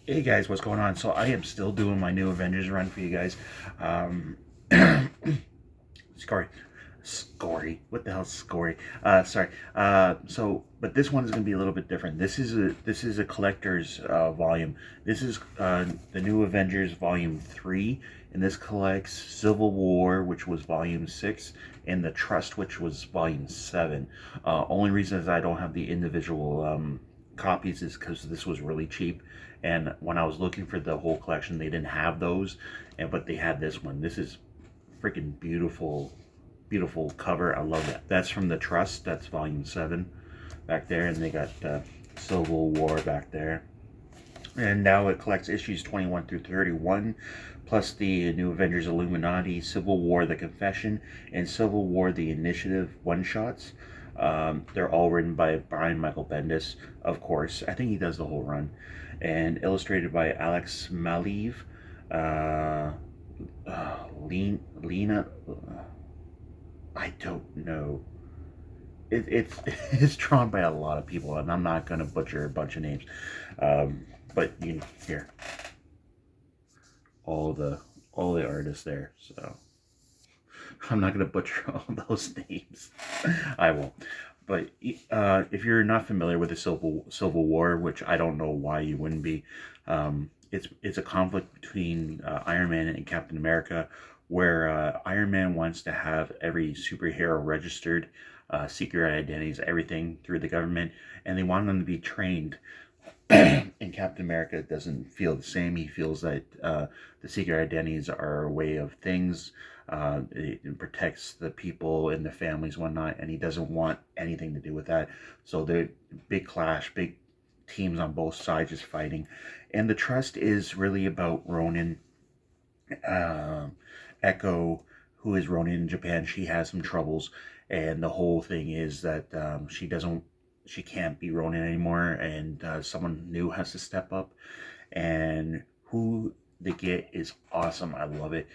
Hey guys, what's going on? So I am still doing my new Avengers run for you guys. Um, Scory, Scory. What the hell's Scory? Sorry. But this one is going to be a little bit different. This is a collector's volume. This is the new Avengers Volume 3, and this collects Civil War, which was Volume 6, and The Trust, which was Volume 7. Only reason is I don't have the individual copies is because this was really cheap, and when I was looking for the whole collection, they didn't have those, and but they had this one. This is freaking beautiful, beautiful cover. I love that. That's from The Trust. That's Volume 7 back there, and they got Civil War back there. And now it collects issues 21 through 31, plus the New Avengers Illuminati, Civil War The Confession, and Civil War The Initiative one shots. They're all written by Brian Michael Bendis, of course. I think he does the whole run. And illustrated by Alex Maleev. Uh, Lena. I don't know. It's it's drawn by a lot of people, and I'm not gonna butcher a bunch of names. But here, all the all the artists there. So I'm not gonna butcher all those names. I won't. But if you're not familiar with the Civil War, which I don't know why you wouldn't be, it's a conflict between Iron Man and Captain America, where Iron Man wants to have every superhero registered, secret identities, everything through the government, and they want them to be trained. And Captain America doesn't feel the same. He feels that the secret identities are a way of things. It protects the people and the families, whatnot, and he doesn't want anything to do with that. So the big clash, big teams on both sides just fighting, and the trust is really about Ronin. Um Echo, who is Ronin in Japan, she has some troubles, and the whole thing is that she can't be Ronin anymore, and someone new has to step up. And who they get is awesome. I love it.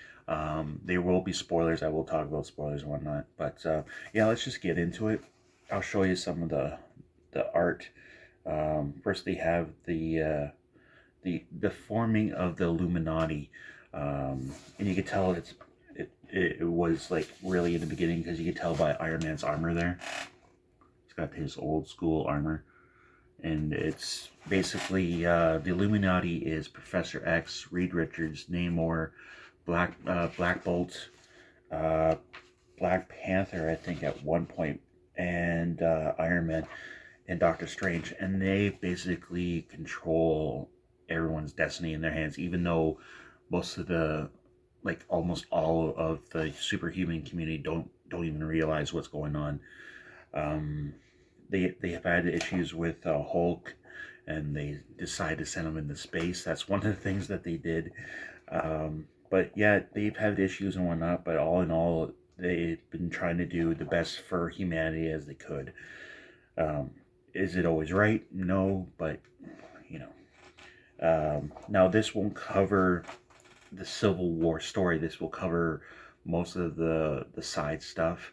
There will be spoilers. I will talk about spoilers and whatnot. But yeah, let's just get into it. I'll show you some of the art. First, they have the forming of the Illuminati, and you could tell it was like really in the beginning, because you could tell by Iron Man's armor there. He's got his old school armor, and it's basically the Illuminati is Professor X, Reed Richards, Namor, Black Bolt, uh, Black Panther, I think at one point, and Iron Man and Doctor Strange, and they basically control everyone's destiny in their hands. Even though most of the like almost all of the superhuman community don't even realize what's going on. Um, they have had issues with Hulk, and they decide to send him into space. That's one of the things that they did. But yeah, they've had issues and whatnot. But all in all, they've been trying to do the best for humanity as they could. Um, is it always right? No, but you know. Now this won't cover the Civil War story. This will cover most of the side stuff.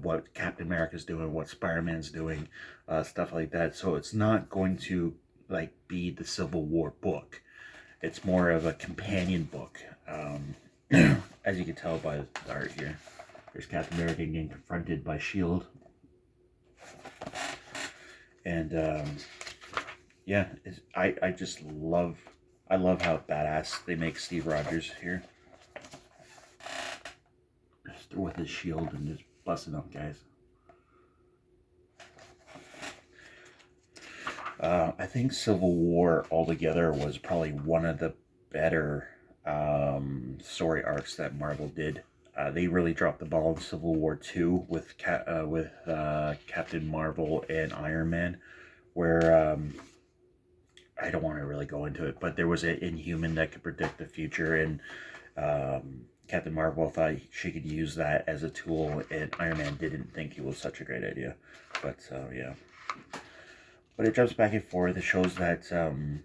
What Captain America's doing, what Spider-Man's doing, stuff like that. So it's not going to like be the Civil War book. It's more of a companion book. As you can tell by the art here, there's Captain America getting confronted by Shield, and yeah, I just love how badass they make Steve Rogers here, just with his shield and just busting up guys. I think Civil War altogether was probably one of the better story arcs that Marvel did. They really dropped the ball in Civil War 2 with Captain Marvel and Iron Man, where I don't want to really go into it, but there was an Inhuman that could predict the future, and Captain Marvel thought she could use that as a tool, and Iron Man didn't think it was such a great idea. But yeah. But it jumps back and forth. It shows that the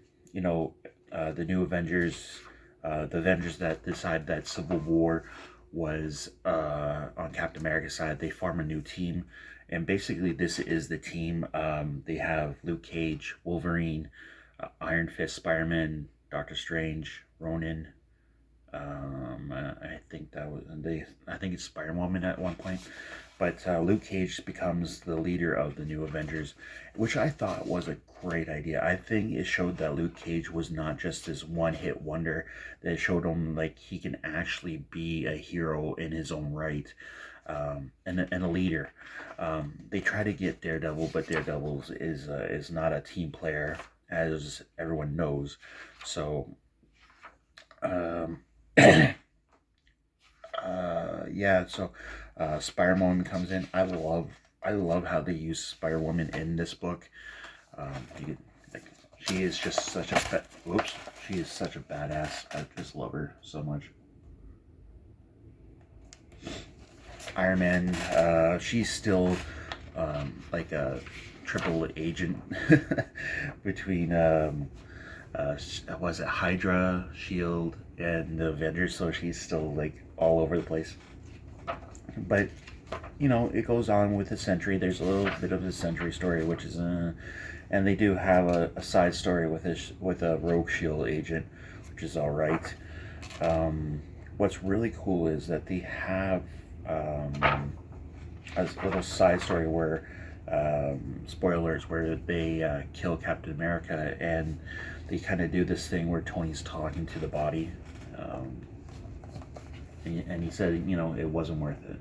new Avengers, the Avengers that decide that Civil War was on Captain America's side, they form a new team, and basically this is the team. They have Luke Cage, Wolverine, Iron Fist, Spider-Man, Doctor Strange, Ronin. I think that was they. I think it's Spider-Woman at one point, but Luke Cage becomes the leader of the new Avengers, which I thought was a great idea. I think it showed that Luke Cage was not just this one-hit wonder. That it showed him like he can actually be a hero in his own right, and a leader. They try to get Daredevil, but Daredevil is not a team player, as everyone knows. So. Um, yeah, so Spider-Woman comes in. I love how they use Spider-Woman in this book. Like, she is just such a she is such a badass. I just love her so much. Iron Man, she's still like a triple agent between was it Hydra, Shield, and the Avengers, so she's still like all over the place. But it goes on with the Sentry. There's a little bit of the Sentry story, which is and they do have a side story with a Rogue Shield agent, which is all right. What's really cool is that they have a little side story where spoilers, where they kill Captain America, and they kind of do this thing where Tony's talking to the body, and he said, it wasn't worth it.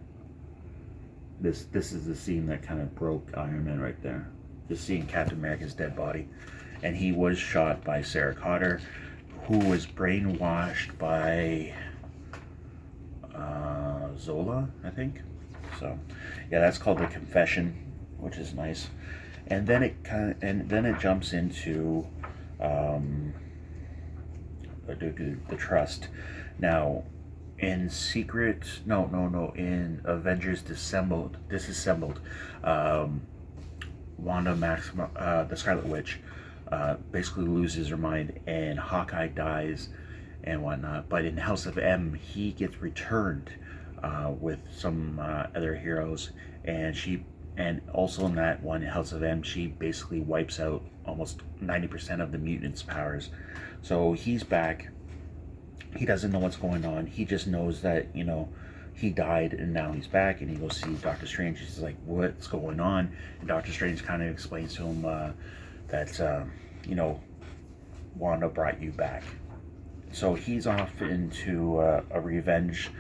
This is the scene that kind of broke Iron Man right there. Just seeing Captain America's dead body, and he was shot by Sarah Connor, who was brainwashed by Zola, I think. So, yeah, that's called The Confession, which is nice. And then it jumps into the Trust. Now, in Avengers Disassembled, Wanda Maximoff, the Scarlet Witch, basically loses her mind, and Hawkeye dies and whatnot. But in House of M, he gets returned with some other heroes, and also in that one House of M, she basically wipes out almost 90% of the mutants' powers. So he's back. He doesn't know what's going on. He just knows that, he died and now he's back, and he goes see Doctor Strange. He's like, what's going on? And Doctor Strange kind of explains to him that, Wanda brought you back. So he's off into a revenge,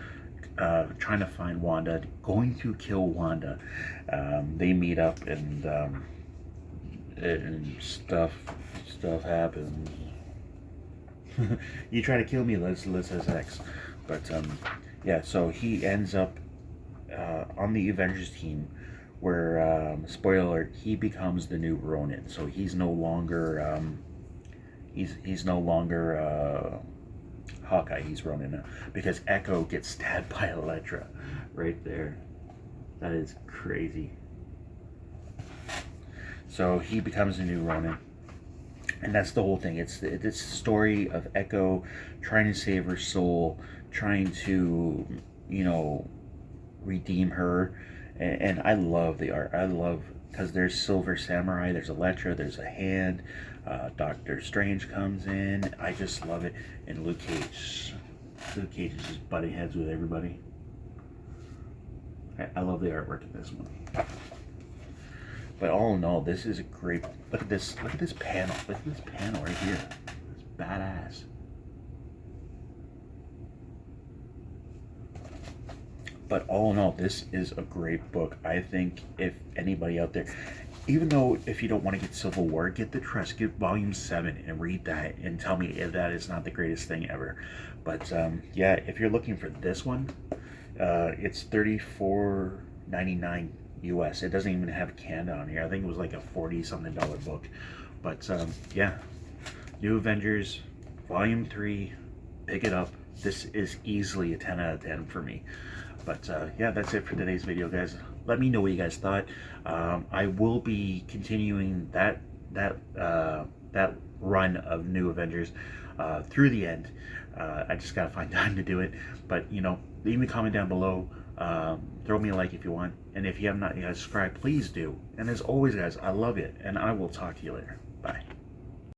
trying to find Wanda, going to kill Wanda. They meet up, and stuff happens. You try to kill me, let's have sex. But yeah, so he ends up on the Avengers team, where spoiler alert, he becomes the new Ronin. So he's no longer he's no longer Hawkeye. He's Ronin now, because Echo gets stabbed by Elektra right there. That is crazy. So he becomes a new Ronin. And that's the whole thing. It's the story of Echo trying to save her soul, trying to, redeem her. And I love the art. I love, because there's Silver Samurai, there's Elektra, there's a hand, Doctor Strange comes in. I just love it. And Luke Cage is just butting heads with everybody. I love the artwork in this one. But all in all, this is a great. Look at this panel. Look at this panel right here. It's badass. But all in all, this is a great book. I think if anybody out there, even though if you don't want to get Civil War, get The Trust, get Volume 7 and read that and tell me if that is not the greatest thing ever. But yeah, if you're looking for this one, it's $34.99 US. It doesn't even have Canada on here. I think it was like a $40-something book. But yeah, New Avengers, Volume 3, pick it up. This is easily a 10 out of 10 for me. But yeah, that's it for today's video, guys. Let me know what you guys thought. I will be continuing that run of New Avengers through the end. I just gotta find time to do it. But leave me a comment down below. Throw me a like if you want, and if you have not yet subscribed, please do. And as always, guys, I love it, and I will talk to you later.